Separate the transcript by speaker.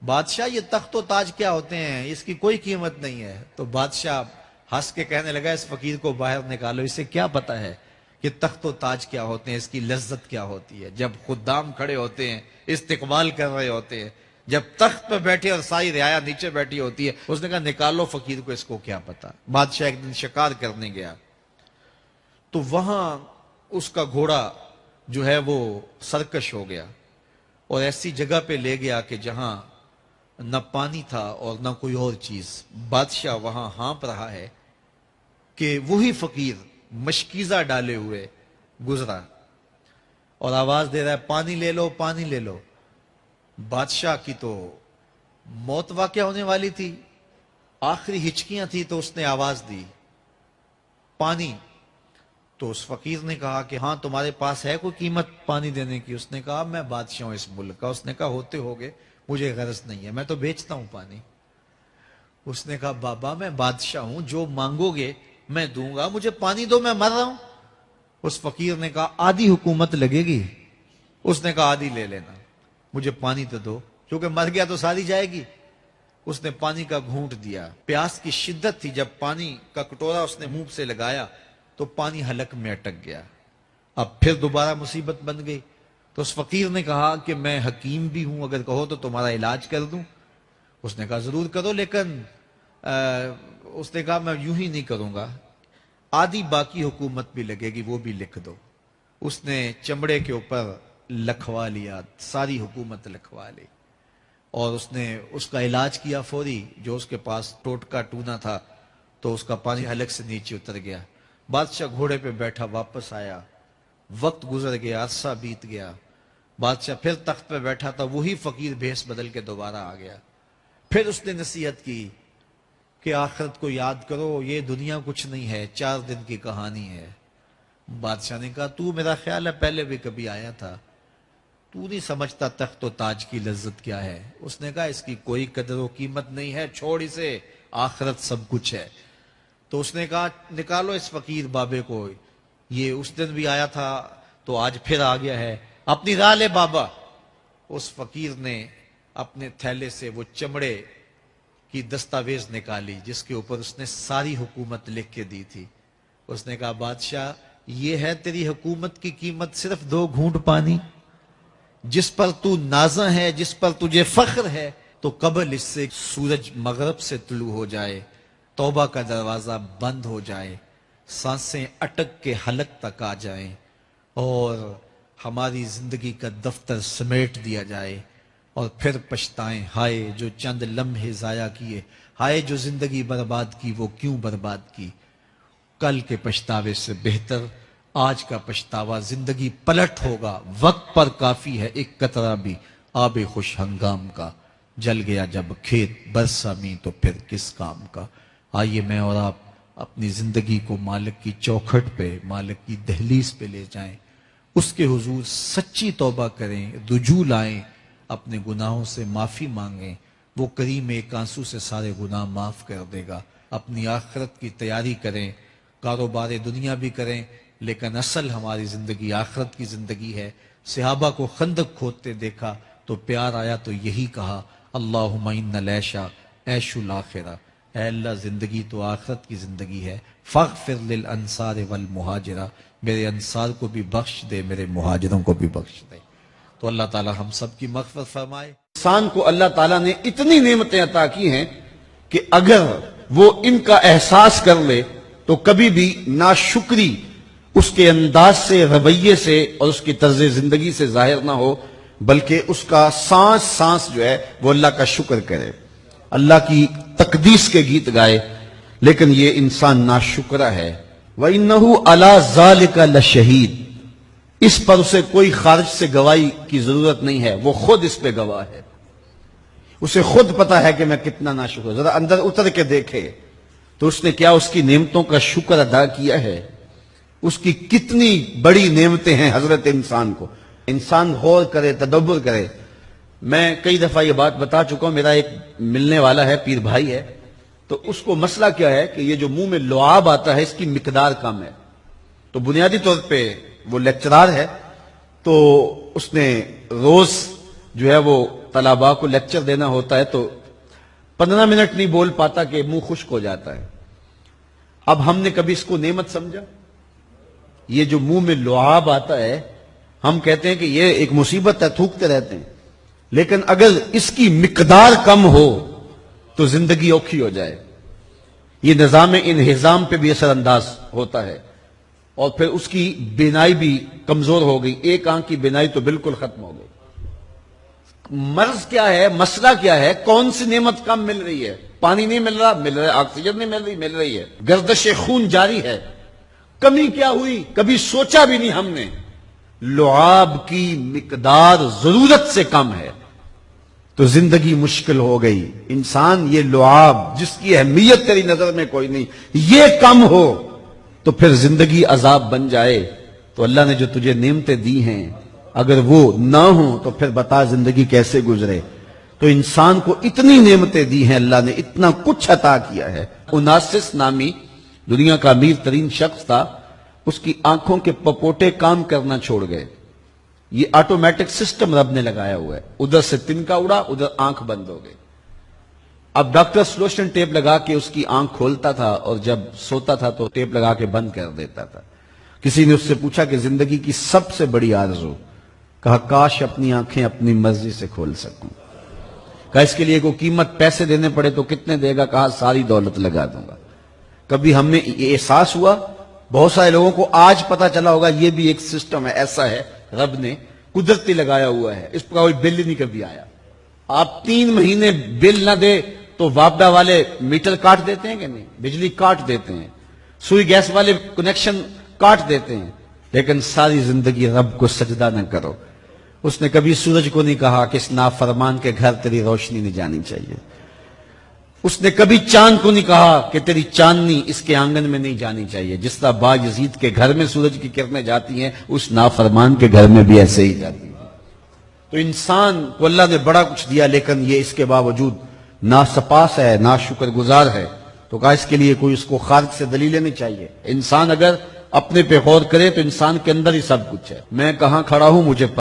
Speaker 1: بادشاہ یہ تخت و تاج کیا ہوتے ہیں، اس کی کوئی قیمت نہیں ہے۔ تو بادشاہ ہنس کے کہنے لگا اس فقیر کو باہر نکالو، اسے کیا پتا ہے کہ تخت و تاج کیا ہوتے ہیں، اس کی لذت کیا ہوتی ہے۔ جب خدام کھڑے ہوتے ہیں، استقبال کر رہے ہوتے ہیں، جب تخت پہ بیٹھے اور ساری رعایا نیچے بیٹھی ہوتی ہے، اس نے کہا نکالو فقیر کو، اس کو کیا پتا۔ بادشاہ ایک دن شکار کرنے گیا تو وہاں اس کا گھوڑا جو ہے وہ سرکش ہو گیا اور ایسی جگہ پہ لے گیا کہ جہاں نہ پانی تھا اور نہ کوئی اور چیز۔ بادشاہ وہاں ہانپ رہا ہے کہ وہی فقیر مشکیزہ ڈالے ہوئے گزرا اور آواز دے رہا ہے پانی لے لو، پانی لے لو۔ بادشاہ کی تو موت واقع ہونے والی تھی، آخری ہچکیاں تھی، تو اس نے آواز دی پانی۔ تو اس فقیر نے کہا کہ ہاں تمہارے پاس ہے کوئی قیمت پانی دینے کی؟ اس نے کہا میں بادشاہ ہوں اس ملک کا۔ اس نے کہا ہوتے ہوگے، مجھے غرض نہیں ہے، میں تو بیچتا ہوں پانی۔ اس نے کہا بابا میں بادشاہ ہوں، جو مانگو گے میں دوں گا، مجھے پانی دو، میں مر رہا ہوں۔ اس فقیر نے کہا آدھی حکومت لگے گی۔ اس نے کہا آدھی لے لینا، مجھے پانی تو دو، کیونکہ مر گیا تو ساری جائے گی۔ اس نے پانی کا گھونٹ دیا، پیاس کی شدت تھی، جب پانی کا کٹورا اس نے منہ سے لگایا تو پانی حلق میں اٹک گیا۔ اب پھر دوبارہ مصیبت بن گئی۔ تو اس فقیر نے کہا کہ میں حکیم بھی ہوں، اگر کہو تو تمہارا علاج کر دوں۔ اس نے کہا ضرور کرو، لیکن اس نے کہا میں یوں ہی نہیں کروں گا، آدھی باقی حکومت بھی لگے گی، وہ بھی لکھ دو۔ اس نے چمڑے کے اوپر لکھوا لیا، ساری حکومت لکھوا لی، اور اس نے اس کا علاج کیا فوری۔ جو اس کے پاس ٹوٹکا ٹونا تھا تو اس کا پانی حلق سے نیچے اتر گیا۔ بادشاہ گھوڑے پہ بیٹھا واپس آیا، وقت گزر گیا، عرصہ بیت گیا، بادشاہ پھر تخت پہ بیٹھا تھا، وہی فقیر بھیس بدل کے دوبارہ آ گیا۔ پھر اس نے نصیحت کی کہ آخرت کو یاد کرو، یہ دنیا کچھ نہیں ہے، 4 دن کی کہانی ہے۔ بادشاہ نے کہا تو میرا خیال ہے پہلے بھی کبھی آیا تھا، تو نہیں سمجھتا تخت و تاج کی لذت کیا ہے۔ اس نے کہا اس کی کوئی قدر و قیمت نہیں ہے، چھوڑ اسے، آخرت سب کچھ ہے۔ تو اس نے کہا نکالو اس فقیر بابے کو، یہ اس دن بھی آیا تھا تو آج پھر آ گیا ہے، اپنی راہ لے بابا۔ اس فقیر نے اپنے تھیلے سے وہ چمڑے کی دستاویز نکالی جس کے اوپر اس نے ساری حکومت لکھ کے دی تھی۔ اس نے کہا بادشاہ یہ ہے تیری حکومت کی قیمت، صرف 2 گھونٹ پانی، جس پر تو نازاں ہے، جس پر تجھے فخر ہے، تو قبل اس سے سورج مغرب سے طلوع ہو جائے، توبہ کا دروازہ بند ہو جائے، سانسیں اٹک کے حلق تک آ جائیں، اور ہماری زندگی کا دفتر سمیٹ دیا جائے، اور پھر پچھتائیں ہائے جو چند لمحے ضائع کیے، ہائے جو زندگی برباد کی وہ کیوں برباد کی۔ کل کے پچھتاوے سے بہتر آج کا پچھتاوا، زندگی پلٹ ہوگا، وقت پر کافی ہے ایک قطرہ بھی آب خوش ہنگام کا، جل گیا جب کھیت برسا می تو پھر کس کام کا۔ آئیے میں اور آپ اپنی زندگی کو مالک کی چوکھٹ پہ، مالک کی دہلیز پہ لے جائیں، اس کے حضور سچی توبہ کریں، رجوع لائیں، اپنے گناہوں سے معافی مانگیں، وہ کریم ایک آنسو سے سارے گناہ معاف کر دے گا۔ اپنی آخرت کی تیاری کریں، کاروبار دنیا بھی کریں، لیکن اصل ہماری زندگی آخرت کی زندگی ہے۔ صحابہ کو خندق کھودتے دیکھا تو پیار آیا تو یہی کہا اللہم ان العیش عیش الآخرہ، اے اللہ زندگی تو آخرت کی زندگی ہے، فاغفر للانصار والمہاجرہ، میرے انصار کو بھی بخش دے، میرے مہاجروں کو بھی بخش دے۔ تو اللہ تعالی ہم سب کی مغفرت فرمائے۔
Speaker 2: انسان کو اللہ تعالیٰ نے اتنی نعمتیں عطا کی ہیں کہ اگر وہ ان کا احساس کر لے تو کبھی بھی ناشکری اس کے انداز سے، رویے سے اور اس کی طرز زندگی سے ظاہر نہ ہو، بلکہ اس کا سانس سانس جو ہے وہ اللہ کا شکر کرے، اللہ کی تقدیس کے گیت گائے۔ لیکن یہ انسان ناشکرہ ہے۔ وَإِنَّهُ عَلَى ذَلِكَ لَشَهِيدٌ، اس پر اسے کوئی خارج سے گواہی کی ضرورت نہیں ہے، وہ خود اس پہ گواہ ہے، اسے خود پتا ہے کہ میں کتنا ناشکر ہوں۔ ذرا اندر اتر کے دیکھے تو اس نے کیا اس کی نعمتوں کا شکر ادا کیا ہے، اس کی کتنی بڑی نعمتیں ہیں حضرت انسان کو۔ انسان غور کرے، تدبر کرے۔ میں کئی دفعہ یہ بات بتا چکا ہوں، میرا ایک ملنے والا ہے، پیر بھائی ہے، تو اس کو مسئلہ کیا ہے کہ یہ جو منہ میں لعاب آتا ہے اس کی مقدار کم ہے۔ تو بنیادی طور پہ وہ لیکچرار ہے، تو اس نے روز جو ہے وہ طلباء کو لیکچر دینا ہوتا ہے تو 15 منٹ نہیں بول پاتا کہ منہ خشک ہو جاتا ہے. اب ہم نے کبھی اس کو نعمت سمجھا؟ یہ جو منہ میں لعاب آتا ہے ہم کہتے ہیں کہ یہ ایک مصیبت ہے, تھوکتے رہتے ہیں, لیکن اگر اس کی مقدار کم ہو تو زندگی اوکھی ہو جائے. یہ نظام انہضام پہ بھی اثر انداز ہوتا ہے اور پھر اس کی بینائی بھی کمزور ہو گئی, ایک آنکھ کی بینائی تو بالکل ختم ہو گئی. مرض کیا ہے, مسئلہ کیا ہے, کون سی نعمت کم مل رہی ہے؟ پانی نہیں مل رہا, مل رہا ہے. آکسیجن نہیں مل رہی ہے. گردش خون جاری ہے. کمی کیا ہوئی؟ کبھی سوچا بھی نہیں ہم نے. لعاب کی مقدار ضرورت سے کم ہے تو زندگی مشکل ہو گئی. انسان یہ لعاب جس کی اہمیت تیری نظر میں کوئی نہیں, یہ کم ہو تو پھر زندگی عذاب بن جائے. تو اللہ نے جو تجھے نعمتیں دی ہیں اگر وہ نہ ہوں تو پھر بتا زندگی کیسے گزرے. تو انسان کو اتنی نعمتیں دی ہیں اللہ نے, اتنا کچھ عطا کیا ہے. اوناسس نامی دنیا کا امیر ترین شخص تھا, اس کی آنکھوں کے پپوٹے کام کرنا چھوڑ گئے. یہ آٹومیٹک سسٹم رب نے لگایا ہوا ہے, ادھر سے تنکا اڑا, ادھر آنکھ بند ہو گئی. اب ڈاکٹر سلوشن ٹیپ لگا کے اس کی آنکھ کھولتا تھا اور جب سوتا تھا تو ٹیپ لگا کے بند کر دیتا تھا. کسی نے اس سے پوچھا کہ زندگی کی سب سے بڑی آرزو, کہا کاش اپنی آنکھیں اپنی مرضی سے کھول سکوں. کہا اس کے لیے کوئی قیمت پیسے دینے پڑے تو کتنے دے گا؟ کہا ساری دولت لگا دوں گا. کبھی ہم نے یہ احساس ہوا؟ بہت سارے لوگوں کو آج پتا چلا ہوگا یہ بھی ایک سسٹم ہے, ایسا ہے رب نے قدرتی لگایا ہوا ہے, اس پر کوئی بل نہیں کبھی آیا. آپ 3 مہینے بل نہ دے تو وابڈا والے میٹر کاٹ دیتے ہیں کہ نہیں, بجلی کاٹ دیتے ہیں, سوئی گیس والے کنیکشن کاٹ دیتے ہیں, لیکن ساری زندگی رب کو سجدہ نہ کرو. اس نے کبھی سورج کو نہیں کہا کہ اس نافرمان کے گھر تیری روشنی نہیں جانی چاہیے. اس نے کبھی چاند کو نہیں کہا کہ تیری چاندنی اس کے آنگن میں نہیں جانی چاہیے. جس طرح با یزید کے گھر میں سورج کی کرنیں جاتی ہیں اس نافرمان کے گھر میں بھی ایسے ہی جاتی ہیں. تو انسان کو اللہ نے بڑا کچھ دیا لیکن یہ اس کے باوجود ناسپاس ہے, ناشکر گزار ہے. تو کہا اس کے لیے کوئی اس کو خارج سے دلیلیں نہیں چاہیے. انسان اگر اپنے پہ غور کرے تو انسان کے اندر ہی سب کچھ ہے. میں کہاں کھڑا ہوں مجھے